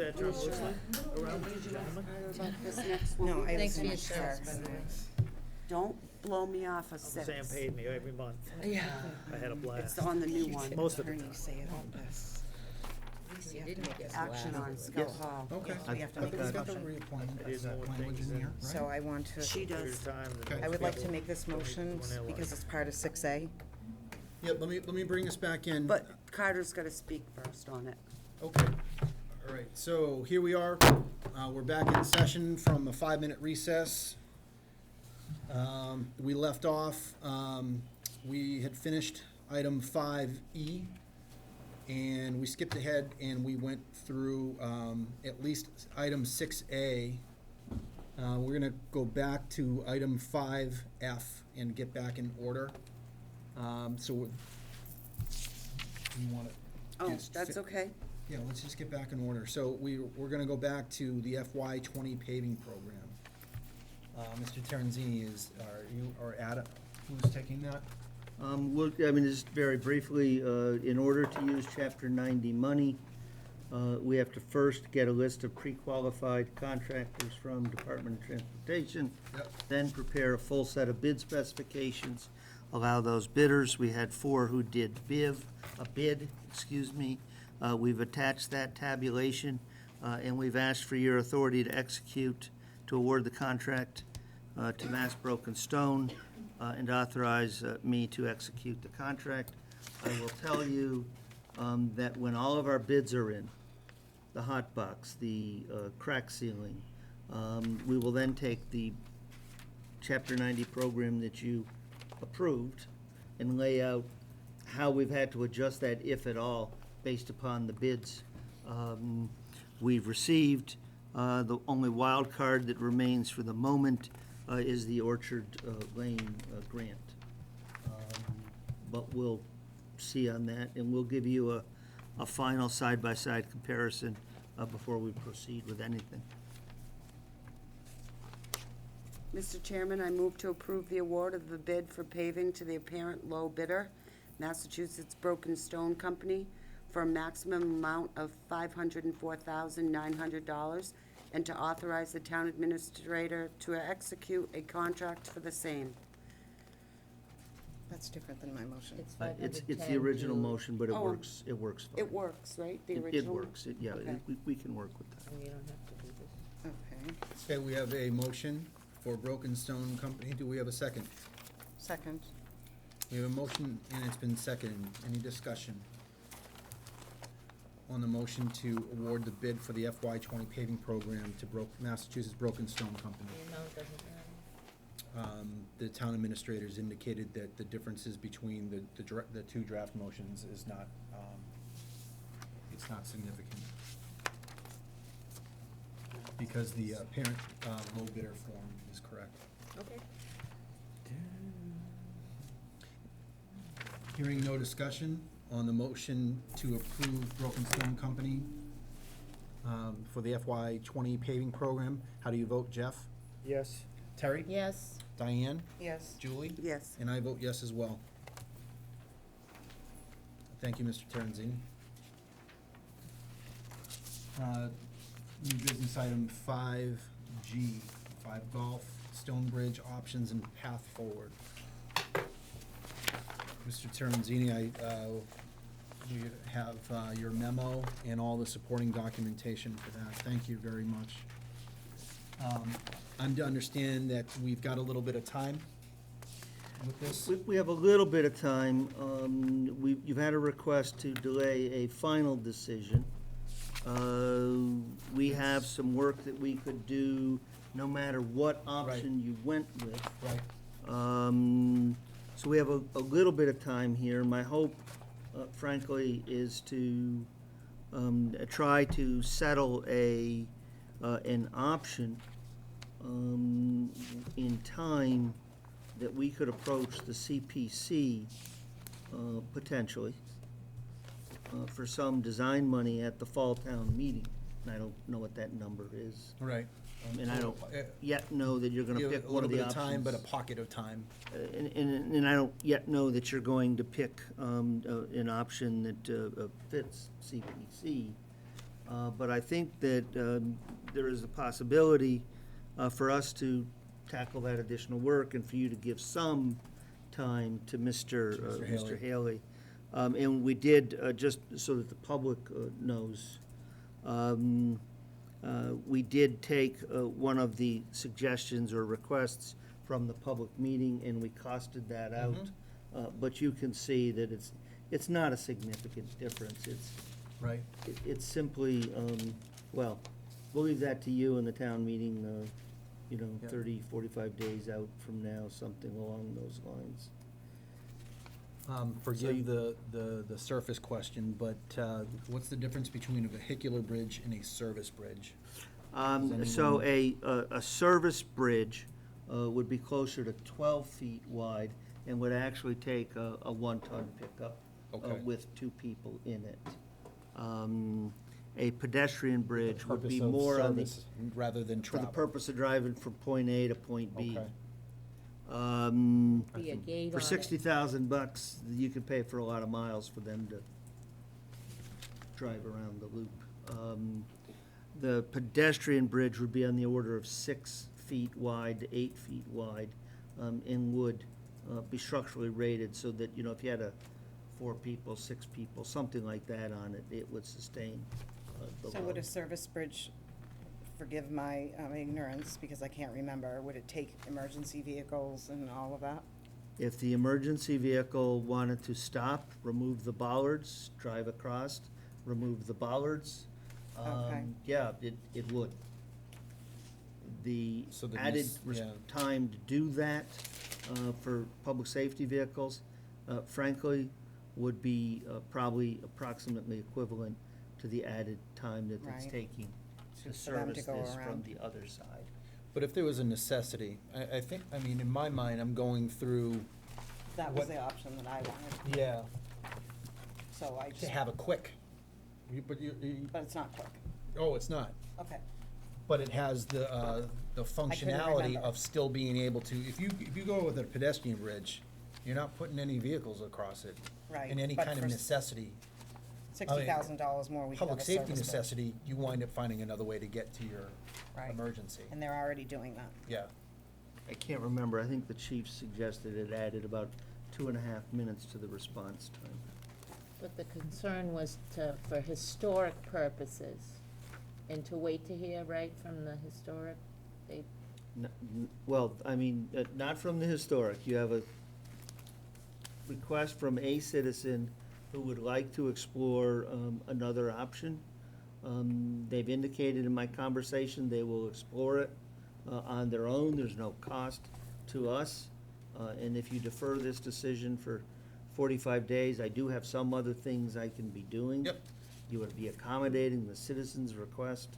that term loosely around me, gentlemen. This next one. No, I Thanks was for in your my service, car. by the way. Don't blow me off a six. Sam paid me every month. Yeah. I had a It's blast. on the new one. Most of the Attorney time. say about this. At least you did make us Action laugh. on Scout Hall. Okay. We have to I make think this we got the motion. reappointment, It that's is that more language things in here, than- So right? I want to, She Period does. of time that Okay. most I would like to people make this don't motion when they're because alive. it's part of 6A. Yeah, let me bring us back in. But Carter's gotta speak first on it. Okay, all right, so here we are. We're back in session from a 5-minute recess. We left off, we had finished item 5E, and we skipped ahead and we went through at least item 6A. We're gonna go back to item 5F and get back in order. You want to? Oh, that's okay. Yeah, let's just get back in order. So we're gonna go back to the FY 20 paving program. Mr. Terenzini or Adam, who's taking that? Look, I mean, just very briefly, in order to use Chapter 90 money, we have to first get a list of pre-qualified contractors from Department of Transportation, Yep. then prepare a full set of bid specifications, allow those bidders. We had 4 who did a bid. We've attached that tabulation, and we've asked for your authority to execute, to award the contract to Mass Broken Stone, and authorize me to execute the contract. I will tell you that when all of our bids are in, the hot box, the crack ceiling, we will then take the Chapter 90 program that you approved and lay out how we've had to adjust that, if at all, based upon the bids we've received. The only wild card that remains for the moment is the Orchard Lane grant. But we'll see on that, and we'll give you a final side-by-side comparison before we proceed with anything. Mr. Chairman, I move to approve the award of the bid for paving to the apparent low bidder, Massachusetts Broken Stone Company, for a maximum amount of $504,900, and to authorize the town administrator to execute a contract for the same. That's different than my motion. It's It's the original 510 motion, but it Oh. works, it works fine. It works, right? The It original? works, yeah, Okay. we can work with that. And you don't have to do this. Okay. Okay, we have a motion for Broken Stone Company. Do we have a second? Second. We have a motion and it's been seconded. Any discussion on the motion to award the bid for the FY 20 paving program to Massachusetts Broken Stone Company? The amount doesn't matter. The town administrators indicated that the differences between the 2 draft motions is not, it's not significant. Because the parent low bidder form is correct. Okay. Hearing no discussion on the motion to approve Broken Stone Company for the FY 20 paving program, how do you vote, Jeff? Yes. Terry? Yes. Diane? Yes. Julie? Yes. And I vote yes as well. Thank you, Mr. Terenzini. New business item 5G, 5 Golf, Stonebridge options and path forward. Mr. Terenzini, you have your memo and all the supporting documentation for that. Thank you very much. I'm to understand that we've got a little bit of time with this. We have a little bit of time. You've had a request to delay a final decision. We have some work that we could do no matter what option you went with. Right. So we have a little bit of time here. My hope, frankly, is to try to settle an option in time that we could approach the CPC potentially for some design money at the fall town meeting. And I don't know what that number is. Right. And I don't yet know that you're gonna You have pick a one little of the bit of options. time, but a pocket of time. And I don't yet know that you're going to pick an option that fits CPC. But I think that there is a possibility for us to tackle that additional work and for you to give some time to Mr. Mr. Haley. And we did, just so that the public knows, we did take one of the suggestions or requests from the public meeting, and we costed that out. But you can see that it's not a significant difference. Right. It's simply, well, we'll leave that to you in the town meeting, Yeah. 30, 45 days out from now, something along those lines. Forgive the surface question, but what's the difference between a vehicular bridge and a service bridge? So a service bridge would be closer to 12 feet wide and would actually take a one-ton pickup Okay. with two people in it. A pedestrian bridge would be Purpose of more on the, service rather than for the travel. purpose of driving from point A to point B. Okay. Be a gate For on it. $60,000, you could pay for a lot of miles for them to drive around the loop. The pedestrian bridge would be on the order of 6 feet wide to 8 feet wide, and would be structurally rated so that, if you had 4 people, 6 people, something like that on it, it would sustain the So would a load. service bridge, forgive my ignorance, because I can't remember, would it take emergency vehicles and all of that? If the emergency vehicle wanted to stop, remove the bollards, drive across, remove the bollards, Okay. yeah, it would. The So the added yeah. time to do that for public safety vehicles, frankly, would be probably approximately equivalent to the added time that it's Right. taking to For them to service go this from around. the other side. But if there was a necessity, I think, in my mind, I'm going through, That was What- the option that I wanted, yeah, so I to just, have a quick. But but it's not quick. oh, it's not. Okay, But it has the functionality remember. of still being able to, if you go with a pedestrian bridge, you're not putting any vehicles across it. right. In any but kind of for necessity, $60,000 more, we could have public a safety service bridge. necessity, you wind up finding another way to get to your Right. emergency. And they're already doing that. Yeah, I can't remember, I think the chief suggested it added about 2.5 minutes to the response time. But the concern was for historic purposes, and to wait to hear, right, from the historic, they, Well, not from the historic. You have a request from a citizen who would like to explore another option. They've indicated in my conversation they will explore it on their own. There's no cost to us. And if you defer this decision for 45 days, I do have some other things I can be doing. Yep. You would be accommodating the citizen's request,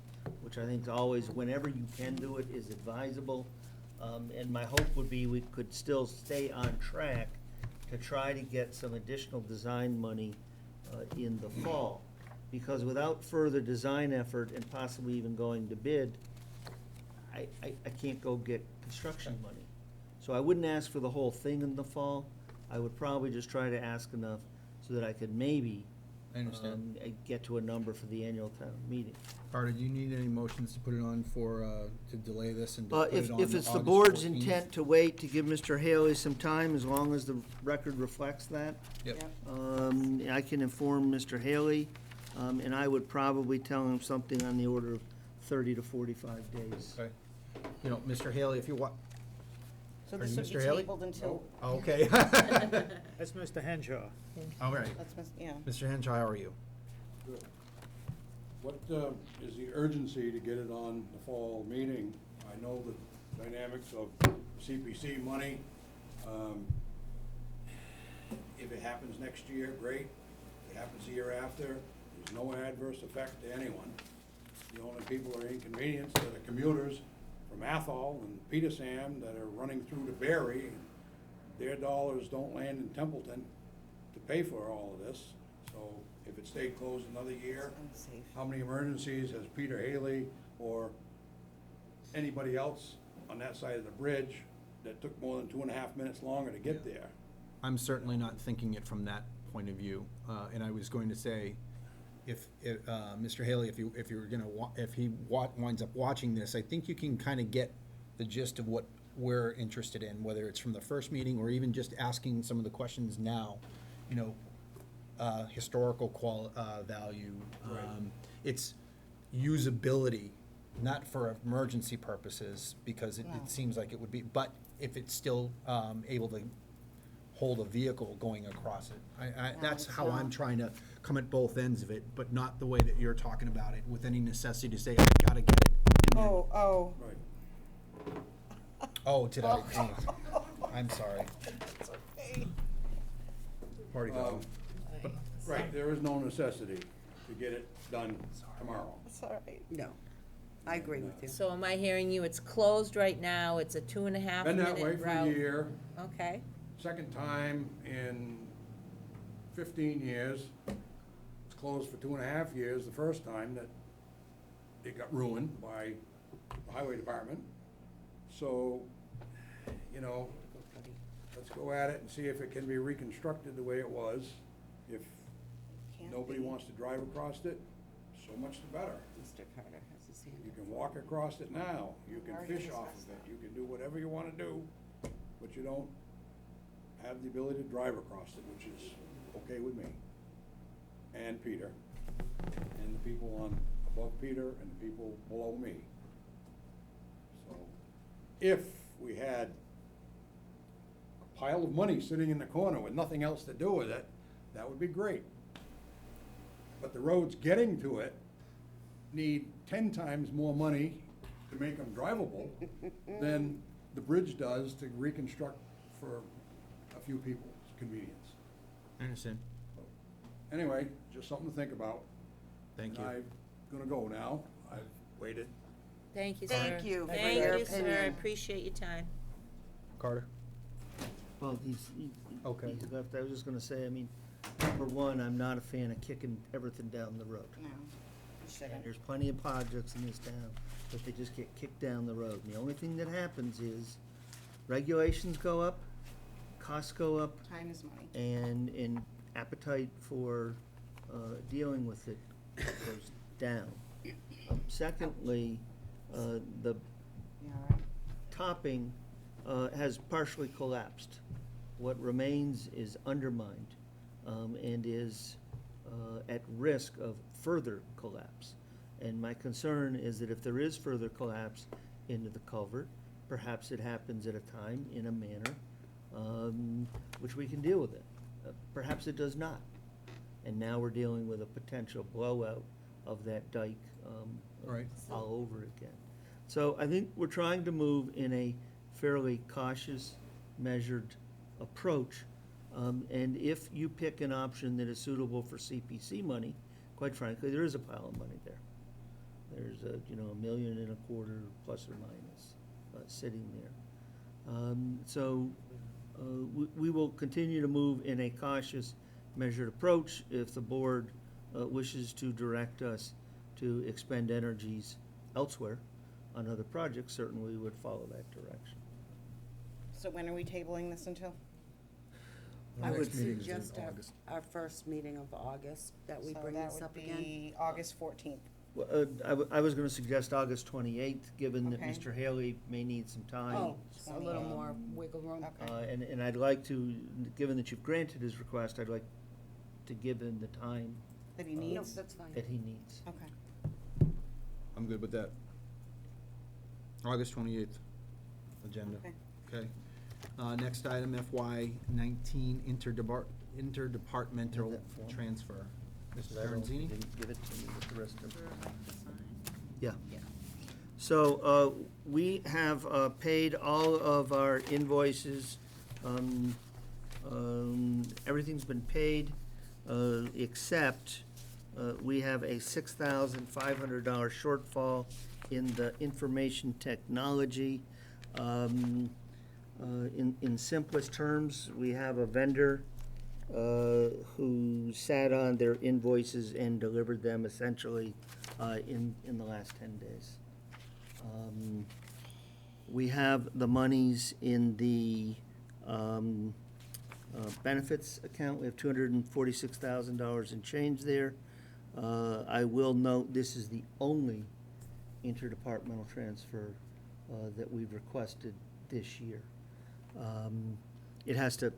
which I think is always, whenever you can do it, is advisable. And my hope would be we could still stay on track to try to get some additional design money in the fall. Because without further design effort and possibly even going to bid, I can't go get construction money. So I wouldn't ask for the whole thing in the fall. I would probably just try to ask enough so that I could maybe I understand. get to a number for the annual town meeting. Carter, do you need any motions to put it on for, to delay this and to put it on If it's the August board's 14th? intent to wait to give Mr. Haley some time, as long as the record reflects that, Yep. I can inform Mr. Haley, and I would probably tell him something on the order of 30 to 45 days. Okay. Mr. Haley, if you want. So Are this you would be Mr. Haley? tabled until, Okay. That's Mr. Henshaw. All right. yeah. Mr. Henshaw, how are you? Good. What is the urgency to get it on the fall meeting? I know the dynamics of CPC money. If it happens next year, great. If it happens the year after, there's no adverse effect to anyone. The only people who are inconvenienced are the commuters from Athol and Petersham that are running through to Berry. Their dollars don't land in Templeton to pay for all of this. So if it stayed closed another year, Unsafe. how many emergencies has Peter Haley or anybody else on that side of the bridge that took more than 2.5 minutes longer to get there? I'm certainly not thinking it from that point of view. And I was going to say, Mr. Haley, if you're gonna, if he winds up watching this, I think you can kind of get the gist of what we're interested in, whether it's from the first meeting or even just asking some of the questions now, you know, historical value. It's usability, not for emergency purposes, because it seems like it would be, but if it's still able to hold a vehicle going across it. That's how I'm trying to come at both ends of it, but not the way that you're talking about it, with any necessity to say, I gotta get it. And then- Right. Oh, did I? I'm sorry. It's okay. Party foul. Right, there is no necessity to get it done tomorrow. It's all right. No, I agree with you. So am I hearing you, it's closed right now, it's a 2.5 Been minute that way for a route? year, Okay, second time in 15 years. It's closed for 2.5 years, the first time that it got ruined by the highway department. So, you know, let's go at it and see if it can be reconstructed the way it was. If Can't nobody be. wants to drive across it, so much the better. Mr. Carter has his hand You up. can walk across it now, you can Already fish off discussed of it, that. you can do whatever you wanna do, but you don't have the ability to drive across it, which is okay with me. And Peter, and the people on above Peter, and the people below me. So, if we had a pile of money sitting in the corner with nothing else to do with it, that would be great. But the roads getting to it need 10 times more money to make them drivable than the bridge does to reconstruct for a few people's convenience. I understand. Anyway, just something to think about. Thank you. And I'm gonna go now. I've waited. thank you, sir. Thank you for Thank your you, sir, opinion. appreciate your time. Carter? Well, Okay. he's left. I was just gonna say, I mean, number one, I'm not a fan of kicking everything down the road. No, you shouldn't. There's plenty of projects in this town, but they just get kicked down the road. And the only thing that happens is regulations go up, costs go up, Time is money. and appetite for dealing with it goes down. Secondly, the You all right? topping has partially collapsed. What remains is undermined and is at risk of further collapse. And my concern is that if there is further collapse into the culvert, perhaps it happens at a time in a manner which we can deal with it. Perhaps it does not. And now we're dealing with a potential blowout of that dike Right. all over again. So I think we're trying to move in a fairly cautious, measured approach. And if you pick an option that is suitable for CPC money, quite frankly, there is a pile of money there. There's $1.25 million plus or minus sitting there. So we will continue to move in a cautious, measured approach. If the board wishes to direct us to expend energies elsewhere on other projects, certainly we would follow that direction. So when are we tabling this until? I Next would meeting's in suggest August. our first meeting of August, that we bring this up again. So that would be August 14th. Well, I was gonna suggest August 28th, given that Okay. Mr. Haley may need some time. Oh, a little 28. more wiggle room. Okay. And I'd like to, given that you've granted his request, I'd like to give him the time That he No, needs? that's fine. that he needs. Okay. I'm good with that. August 28th, agenda. Okay. Okay. Next item, FY 19 interdepartmental That form. transfer. Mrs. I don't- Karanzini? you didn't give it to me with the rest of it. Yeah. Yeah. So, we have paid all of our invoices. Everything's been paid, except we have a $6,500 shortfall in the information technology. In simplest terms, we have a vendor who sat on their invoices and delivered them essentially in the last 10 days. We have the monies in the benefits account. We have $246,000 in change there. I will note, this is the only interdepartmental transfer that we've requested this year. It has to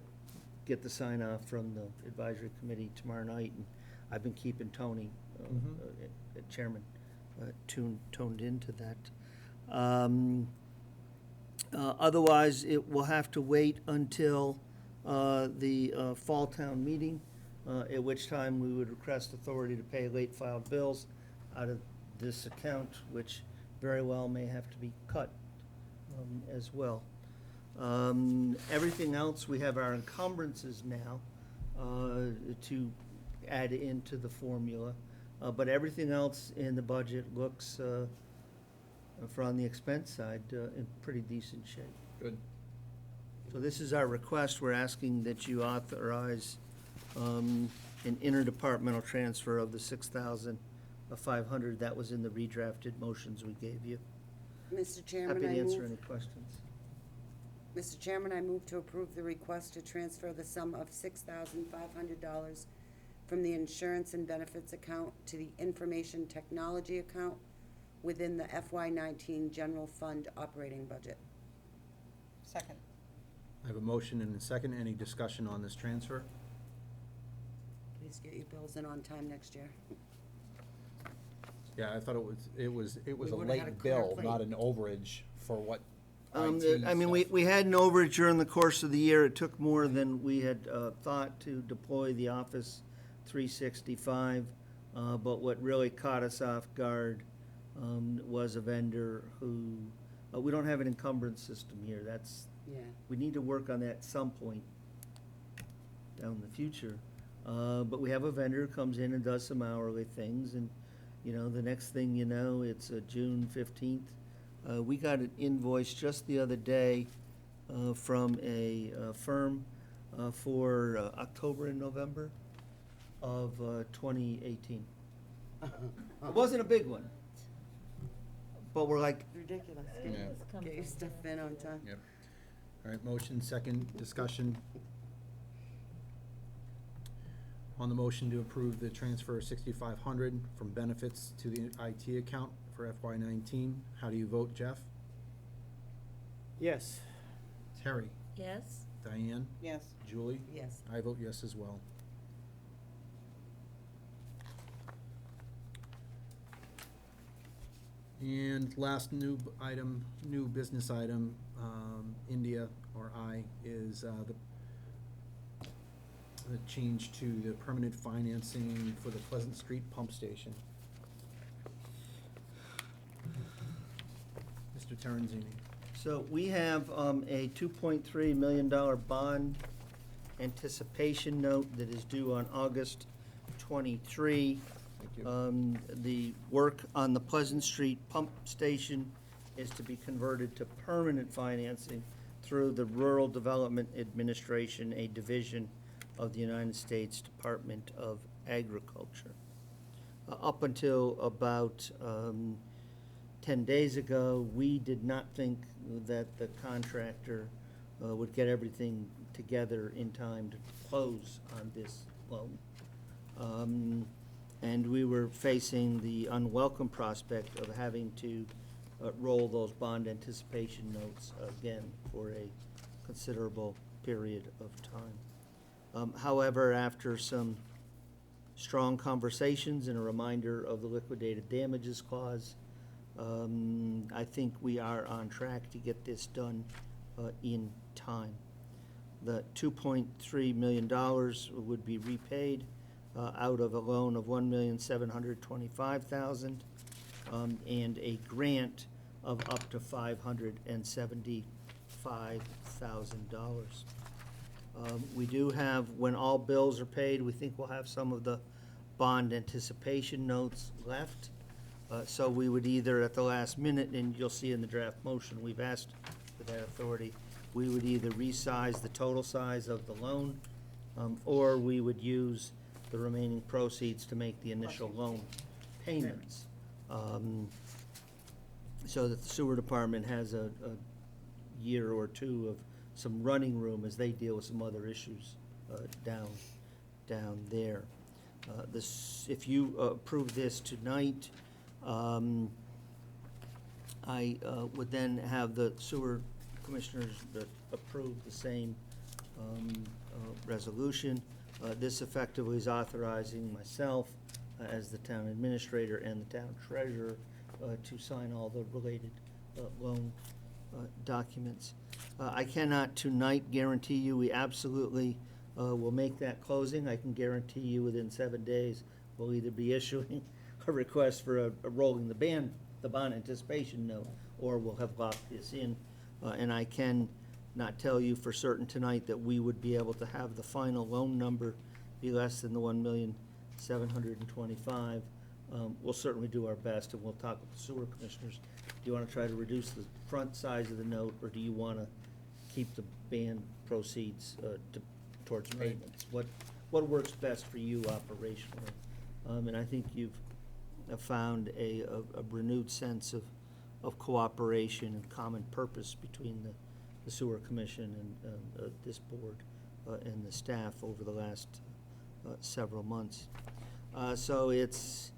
get the sign off from the advisory committee tomorrow night, and I've been keeping Tony, chairman, toned into that. Otherwise, it will have to wait until the fall town meeting, at which time we would request authority to pay late filed bills out of this account, which very well may have to be cut as well. Everything else, we have our encumbrances now to add into the formula, but everything else in the budget looks, for on the expense side, in pretty decent shape. Good. So this is our request. We're asking that you authorize an interdepartmental transfer of the $6,500 that was in the redrafted motions we gave you. Mr. Chairman, Happy I to answer move, any questions. Mr. Chairman, I move to approve the request to transfer the sum of $6,500 from the insurance and benefits account to the information technology account within the FY19 general fund operating budget. Second. I have a motion and a second. Any discussion on this transfer? Please get your bills in on time next year. Yeah, I thought it was We a would've had a late clear bill, plate. not an overage for what I IT mean, stuff. we had an overage during the course of the year. It took more than we had thought to deploy the Office 365. But what really caught us off guard was a vendor who, we don't have an encumbrance system here. Yeah. We need to work on that at some point down in the future. But we have a vendor who comes in and does some hourly things, and, you know, the next thing you know, it's June 15th. We got an invoice just the other day from a firm for October and November of 2018. It wasn't a big one, but we're like, Ridiculous. Yeah. Get your stuff in on time. Yep. All right, motion, second, discussion. On the motion to approve the transfer of $6,500 from benefits to the IT account for FY19, how do you vote, Jeff? Yes. Terry? Yes? Diane? Yes. Julie? Yes. I vote yes as well. And last new business item, India or I, is the change to the permanent financing for the Pleasant Street pump station. Mr. Terenzini. so we have a $2.3 million bond anticipation note that is due on August 23. Thank you. The work on the Pleasant Street pump station is to be converted to permanent financing through the Rural Development Administration, a division of the United States Department of Agriculture. Up until about 10 days ago, we did not think that the contractor would get everything together in time to close on this loan. And we were facing the unwelcome prospect of having to roll those bond anticipation notes again for a considerable period of time. However, after some strong conversations and a reminder of the liquidated damages clause, I think we are on track to get this done in time. The $2.3 million would be repaid out of a loan of $1,725,000 and a grant of up to $575,000. We do have, when all bills are paid, we think we'll have some of the bond anticipation notes left. So we would either at the last minute, and you'll see in the draft motion, we've asked for that authority, we would either resize the total size of the loan, or we would use the remaining proceeds to make the initial loan payments. So that the sewer department has a year or two of some running room as they deal with some other issues down there. If you approve this tonight, I would then have the sewer commissioners that approve the same resolution. This effectively is authorizing myself as the town administrator and the town treasurer to sign all the related loan documents. I cannot tonight guarantee you we absolutely will make that closing. I can guarantee you within 7 days, we'll either be issuing a request for a rolling the bond anticipation note, or we'll have locked this in. And I can not tell you for certain tonight that we would be able to have the final loan number be less than the $1,725,000. We'll certainly do our best, and we'll talk with the sewer commissioners. Do you want to try to reduce the front size of the note, or do you want to keep the band proceeds towards payments? What works best for you operationally? And I think you've found a renewed sense of cooperation and common purpose between the sewer commission and this board and the staff over the last several months. So Is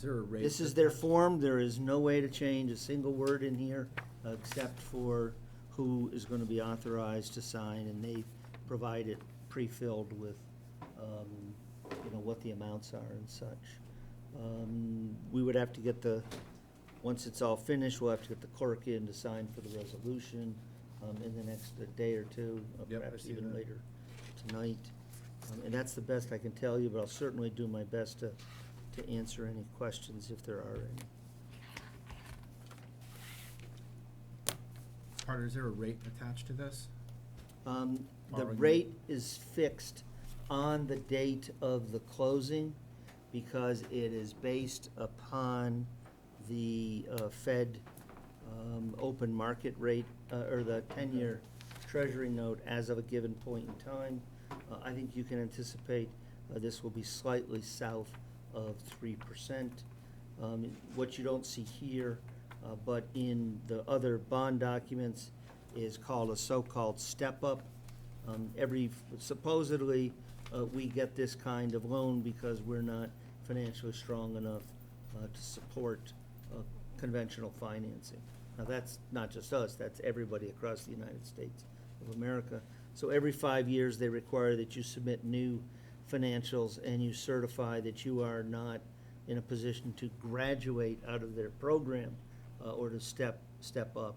there a rate? this is their form. There is no way to change a single word in here except for who is going to be authorized to sign, and they provide it pre-filled with, what the amounts are and such. We would have to get once it's all finished, we'll have to get the clerk in to sign for the resolution in the next day or two, Yep, I perhaps see even that. later tonight. And that's the best I can tell you, but I'll certainly do my best to answer any questions if there are any. Carter, is there a rate attached to this? The Borrowing rate is fixed on the date of the closing because it is based upon the Fed open market rate, or the 10-year Treasury note as of a given point in time. I think you can anticipate this will be slightly south of 3%. What you don't see here, but in the other bond documents, is called a so-called step-up. Supposedly, we get this kind of loan because we're not financially strong enough to support conventional financing. Now, that's not just us, that's everybody across the United States of America. So every 5 years, they require that you submit new financials and you certify that you are not in a position to graduate out of their program or to step up.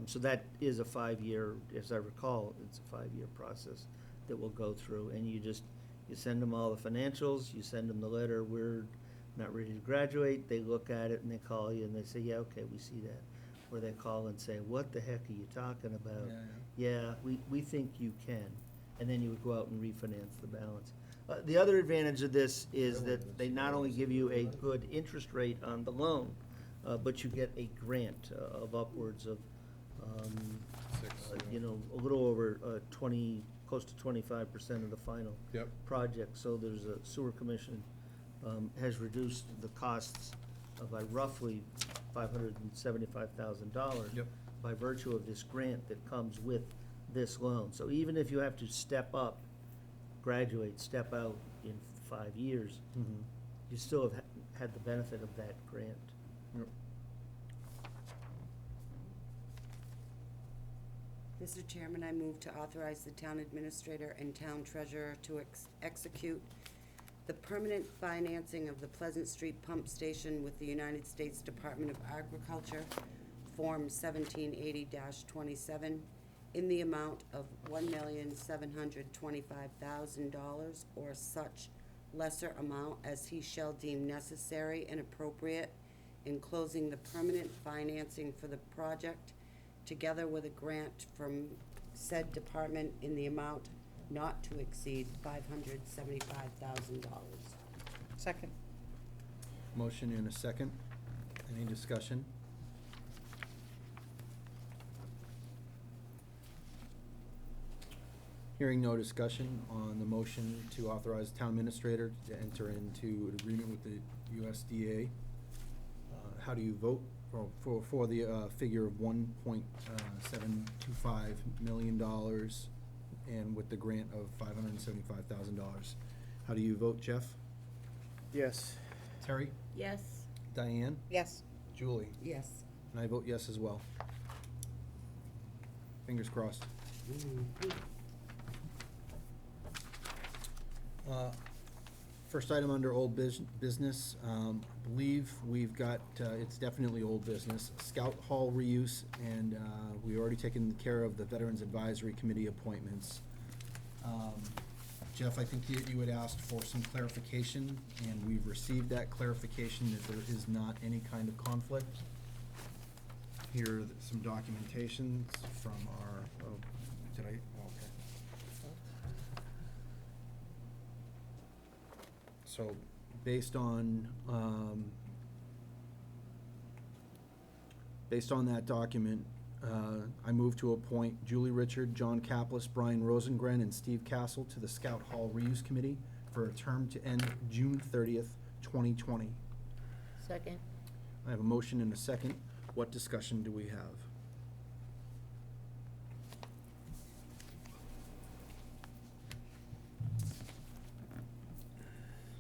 So that is a 5-year, as I recall, it's a 5-year process that we'll go through. And you send them all the financials, you send them the letter, we're not ready to graduate. They look at it and they call you and they say, yeah, okay, we see that. Or they call and say, what the heck are you talking about? Yeah, we think you can. And then you would go out and refinance the balance. The other advantage of this is that they not only give you a good interest rate on the loan, but you get a grant of upwards of, a little over 20, close to 25% of the final Yep. project. So there's a sewer commission has reduced the costs by roughly $575,000 Yep. by virtue of this grant that comes with this loan. So even if you have to step up, graduate, step out in 5 years, Mhm. you still have had the benefit of that grant. Yep. Mr. Chairman, I move to authorize the town administrator and town treasurer to execute the permanent financing of the Pleasant Street Pump Station with the United States Department of Agriculture, Form 1780-27, in the amount of $1,725,000 or such lesser amount as he shall deem necessary and appropriate, in closing the permanent financing for the project, together with a grant from said department in the amount not to exceed $575,000. Second. Motion and a second. Any discussion? Hearing no discussion on the motion to authorize the town administrator to enter into an agreement with the USDA. How do you vote for the figure of $1.725 million and with the grant of $575,000? How do you vote, Jeff? Yes. Terry? Yes. Diane? Yes. Julie? Yes. And I vote yes as well. Fingers crossed. First item under old business, I believe we've got, it's definitely old business, Scout Hall reuse, and we already taken care of the Veterans Advisory Committee appointments. Jeff, I think you had asked for some clarification, and we've received that clarification that there is not any kind of conflict. Here are some documentations from our, oh, did I, okay. So, based on that document, I move to appoint Julie Richard, John Kaplis, Brian Rosengren, and Steve Castle to the Scout Hall Reuse Committee for a term to end June 30th, 2020. Second. I have a motion and a second. What discussion do we have?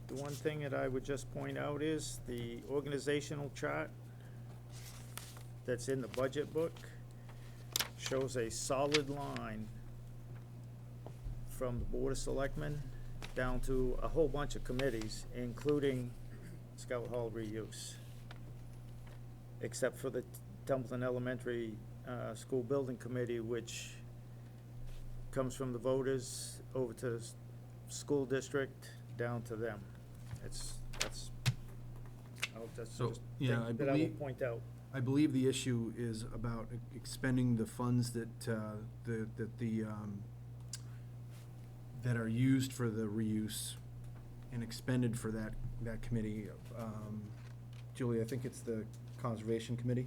The one thing that I would just point out is the organizational chart that's in the budget book shows a solid line from the Board of Selectmen down to a whole bunch of committees, including Scout Hall reuse. Except for the Templeton Elementary School Building Committee, which comes from the voters over to the school district, down to them. That's So, just yeah, thing I that I will believe- point out. I believe the issue is about expending the funds that that are used for the reuse and expended for that committee. Julie, I think it's the Conservation Committee,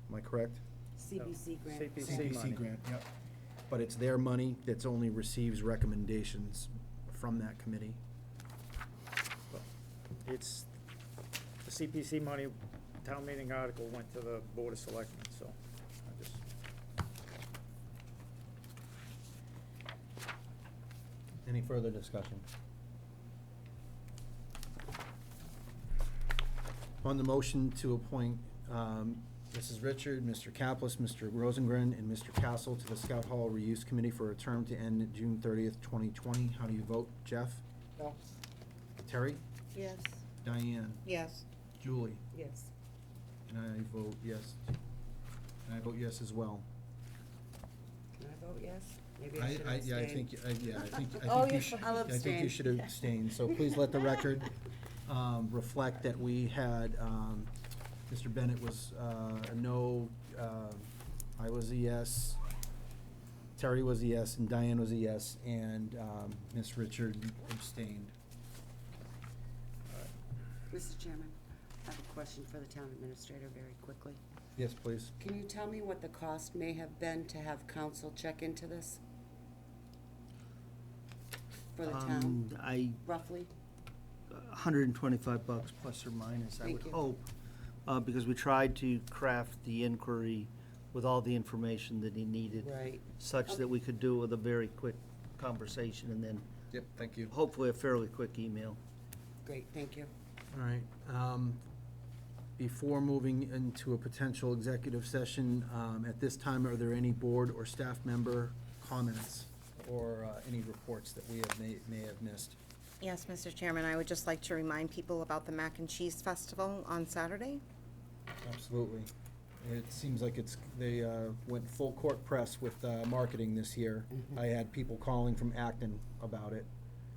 am I correct? CBC grant. CPC CPC money. grant, yep. But it's their money that's only receives recommendations from that committee. It's, the CPC money, town meeting article went to the Board of Selectmen, so I just. Any further discussion? On the motion to appoint Mrs. Richard, Mr. Kaplis, Mr. Rosengren, and Mr. Castle to the Scout Hall Reuse Committee for a term to end June 30th, 2020, how do you vote? Jeff? No. Terry? Yes. Diane? Yes. Julie? Yes. And I vote yes. And I vote yes as well. Can I vote yes? Maybe I should abstain. Yeah, I think Oh, you yeah, should, I'll I think you abstain. should abstain. So please let the record reflect that we had, Mr. Bennett was a no, I was a yes, Terry was a yes, and Diane was a yes, and Ms. Richard abstained. Mr. Chairman, I have a question for the town administrator very quickly. Yes, please. Can you tell me what the cost may have been to have council check into this? For the town, roughly? $125 plus or minus, I Thank would you. hope, because we tried to craft the inquiry with all the information that he needed, Right. such that we could do it with a very quick conversation and then Yep, thank you. hopefully a fairly quick email. Great, thank you. All right. Before moving into a potential executive session, at this time, are there any board or staff member comments or any reports that we have may have missed? Yes, Mr. Chairman, I would just like to remind people about the Mac and Cheese Festival on Saturday. Absolutely. It seems like they went full court press with marketing this year. Mhm. I had people calling from Acton about it,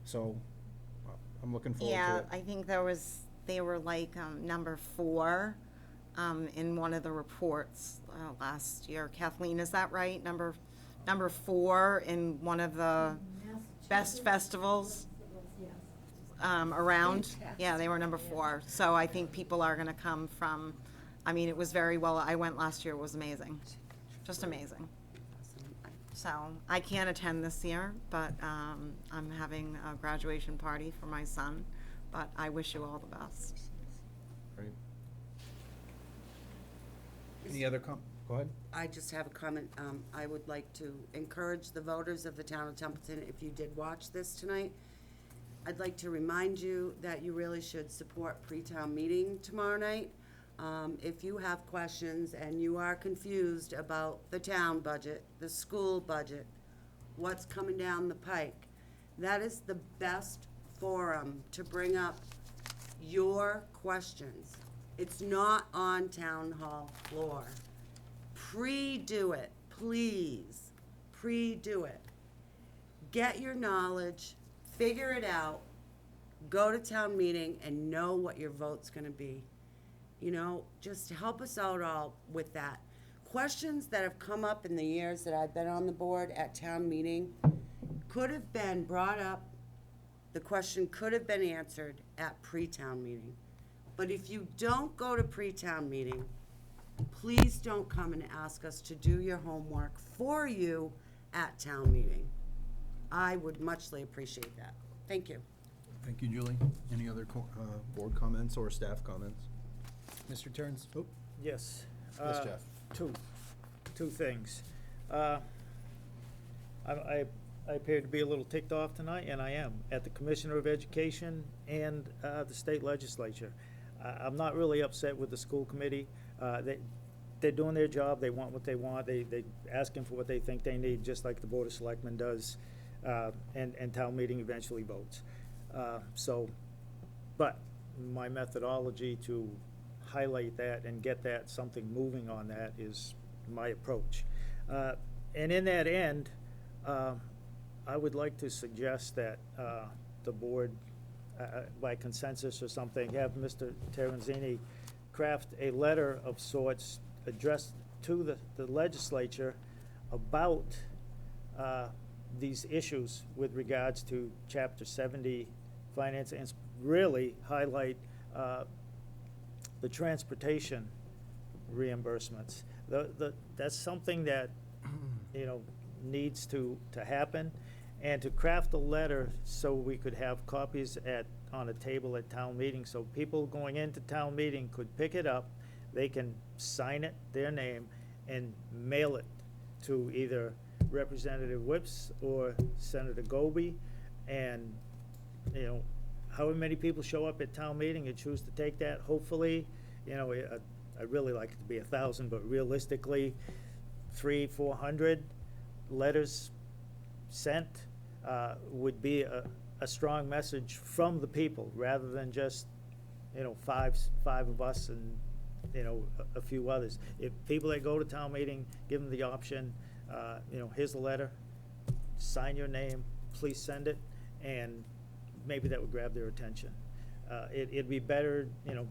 so I'm looking forward to Yeah, it. I think they were like number 4 in one of the reports last year. Kathleen, is that right? Number 4 in one of the best festivals around. Yeah, they were number 4. So I think people are gonna come from, I mean, it was very well, I went last year, it was amazing, just amazing. Awesome. So I can't attend this year, but I'm having a graduation party for my son, but I wish you all the best. Great. Any other go ahead. I just have a comment. I would like to encourage the voters of the town of Templeton, if you did watch this tonight, I'd like to remind you that you really should support pre-town meeting tomorrow night. If you have questions and you are confused about the town budget, the school budget, what's coming down the pike, that is the best forum to bring up your questions. It's not on town hall floor. Pre-do it, please. Pre-do it. Get your knowledge, figure it out, go to town meeting and know what your vote's gonna be. You know, just help us out all with that. Questions that have come up in the years that I've been on the board at town meeting could have been brought up, the question could have been answered at pre-town meeting. But if you don't go to pre-town meeting, please don't come and ask us to do your homework for you at town meeting. I would muchly appreciate that. Thank you. Thank you, Julie. Any other board comments or staff comments? Mr. Terns? Oh, Yes. yes, Jeff. Two things. I appear to be a little ticked off tonight, and I am, at the Commissioner of Education and the state legislature. I'm not really upset with the school committee. They're doing their job, they want what they want, they asking for what they think they need, just like the Board of Selectmen does, and town meeting eventually votes. But my methodology to highlight that and get that, something moving on that is my approach. And in that end, I would like to suggest that the board, by consensus or something, have Mr. Terenzini craft a letter of sorts addressed to the legislature about these issues with regards to Chapter 70 finance, and really highlight the transportation reimbursements. That's something that, you know, needs to happen, and to craft a letter so we could have copies on a table at town meeting, so people going into town meeting could pick it up, they can sign it, their name, and mail it to either Representative Whips or Senator Goby, and, you know, however many people show up at town meeting and choose to take that, hopefully, you know, I'd really like it to be 1,000, but realistically, 300-400 letters sent would be a strong message from the people, rather than just, you know, five of us and, you know, a few others. If people that go to town meeting, give them the option, you know, here's the letter, sign your name, please send it, and maybe that would grab their attention. It'd be better, you know,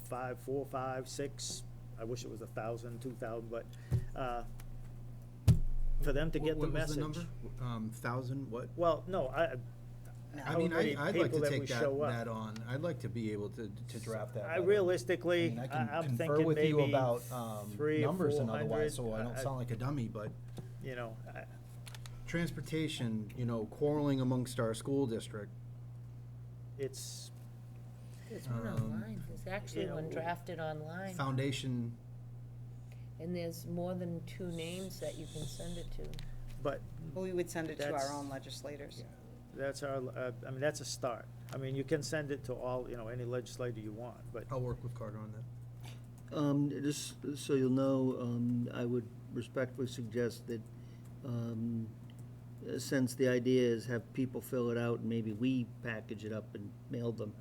4, 5, 6, I wish it was 1,000, 2,000, but for them to get the message. What was the number? 1,000, what? Well, no, I mean, many I'd like people to that we take show up. that on. I'd like to be able to draft that. letter. Realistically, I mean, I I'm can confer thinking with you maybe about 300 or numbers and 400. otherwise, so I don't sound like a dummy, but You know, transportation, you know, quarreling amongst our school district. it's, There's one online, there's actually you one know, drafted online, Foundation, and there's more than 2 names that you can send it to. but We would send it to That's- our own legislators. that's our, I mean, that's a start. I mean, you can send it to all, you know, any legislator you want, but I'll work with Carter on that. Just so you'll know, I would respectfully suggest that, since the idea is have people fill it out and maybe we package it up and mail them,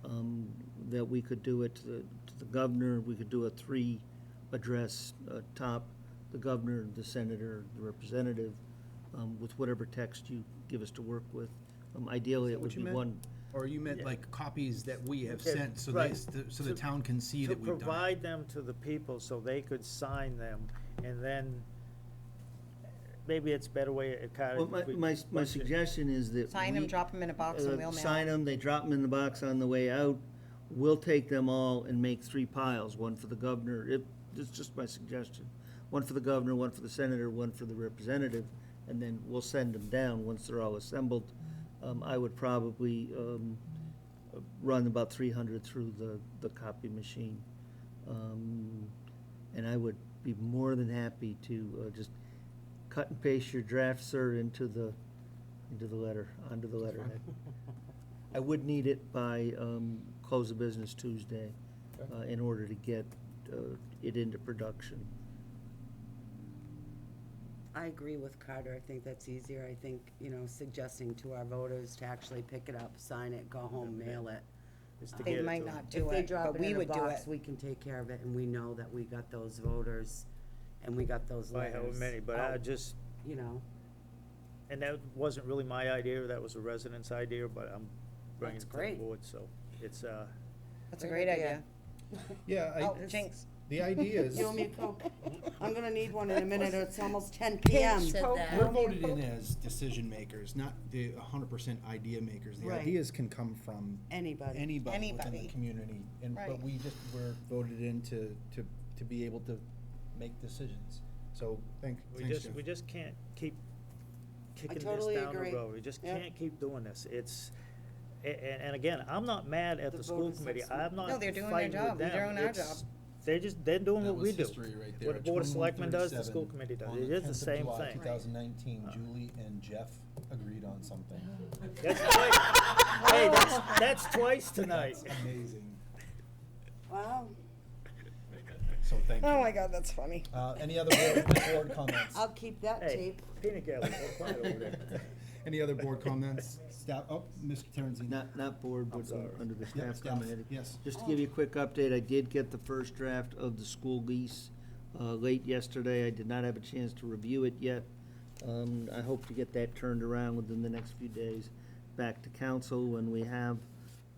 you know, that we could do it to the governor, we could do a 3-address, top, the governor, the senator, the representative, with whatever text you give us to work with. Ideally, it What would you be meant? one. Or you meant Yeah. like copies that we have Yeah, sent, so right. so the town can see to that we've done it. provide them to the people so they could sign them, and then maybe it's a better way, it kind Well, of. my suggestion is that Sign them, we- drop them in a box, and we'll mail Sign them, they drop them in the box on the way out. We'll take them all and make 3 piles, one for the governor, it's just my suggestion. One for the governor, one for the senator, one for the representative, and then we'll send them down once they're all assembled. I would probably run about 300 through the copy machine. And I would be more than happy to just cut and paste your draft, sir, into the letter, onto the letterhead. I would need it by close of business Tuesday in order to get it into production. I agree with Carter. I think that's easier. I think, suggesting to our voters to actually pick it up, sign it, go home, mail it. Is to They get it might to 'em. not If do they it, drop but it we in a would do box, it. we can take care of it, and we know that we got those voters, and we got those By letters. however many, but I out, just, You know, and that wasn't really my idea, that was a resident's idea, but I'm bringing That's it to the great. board, so it's, That's a Great great idea. idea. Yeah, Oh, jinx. the idea is, you and me, Coke. I'm gonna need one in a minute, it's almost 10 PM. Said that. we're voted in as decision makers, not the 100% idea makers. The Right. ideas can come from Anybody. anybody within Anybody. the community, but Right. we're voted in to be able to make decisions. So, thanks, Jeff. we just can't keep kicking this totally down the agree. road. We just Yep. can't keep doing this. It's, and again, I'm not mad at The the school voters committee. have I'm not No, they're doing their fighting with job. We're them. doing our It's- job. They're doing That what we was do. history right there. What the Board of 21, Selectmen does, the 37, school committee does. on It the is the 10th of same July, thing. 2019, Julie and Jeff agreed on something. That's twice, hey, that's twice tonight. Amazing. Wow, So, thank you. Oh my God, that's funny. Any other board comments? I'll keep that Hey, tape. peanut gallery, go quiet over there. Any other board comments? Staff, Mr. Terenzini. Not board, but sorry. under the Yep, staff staff, comment. yes. Just to give you a quick update, I did get the first draft of the school lease late yesterday. I did not have a chance to review it yet. I hope to get that turned around within the next few days, back to council. When we have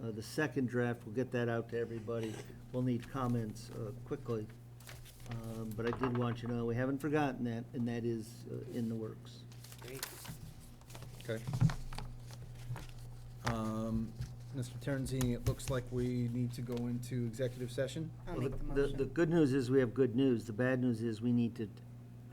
the second draft, we'll get that out to everybody. We'll need comments quickly. But I did want you to know, we haven't forgotten that, and that is in the works. Great. Okay. Mr. Terenzini, it looks like we need to go into executive session. I'll Well, make the the motion. good news is we have good news. The bad news is we need to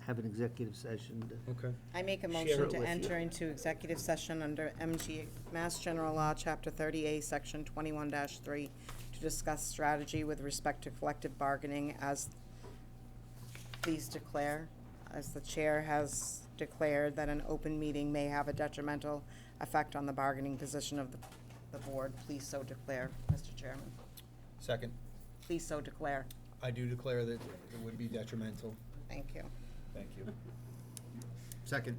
have an executive session to Okay. I make a Share motion it to with enter you. into executive session under MG, Mass General Law, Chapter 30A, Section 21-3, to discuss strategy with respect to collective bargaining as, please declare, as the chair has declared that an open meeting may have a detrimental effect on the bargaining position of the board. Please so declare, Mr. Chairman. Second, Please so declare. I do declare that it would be detrimental. Thank you. Thank you. Second.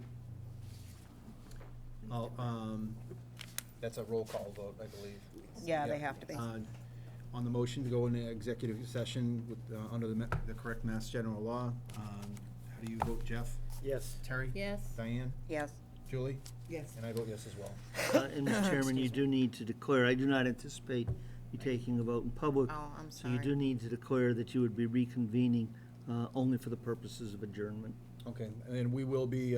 That's a roll call vote, I believe. Yeah, they have to be. On the motion to go into executive session with, under the correct Mass General Law, how do you vote, Jeff? Yes. Terry? Yes. Diane? Yes. Julie? Yes. And I vote yes as well. And Mr. Chairman, you do need to declare, I do not anticipate you taking a vote in public. Oh, I'm So you sorry. do need to declare that you would be reconvening only for the purposes of adjournment. Okay, and then we will be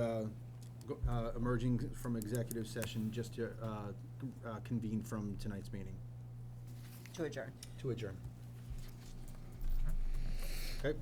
emerging from executive session just to convene from tonight's meeting, To adjourn. to adjourn. Okay?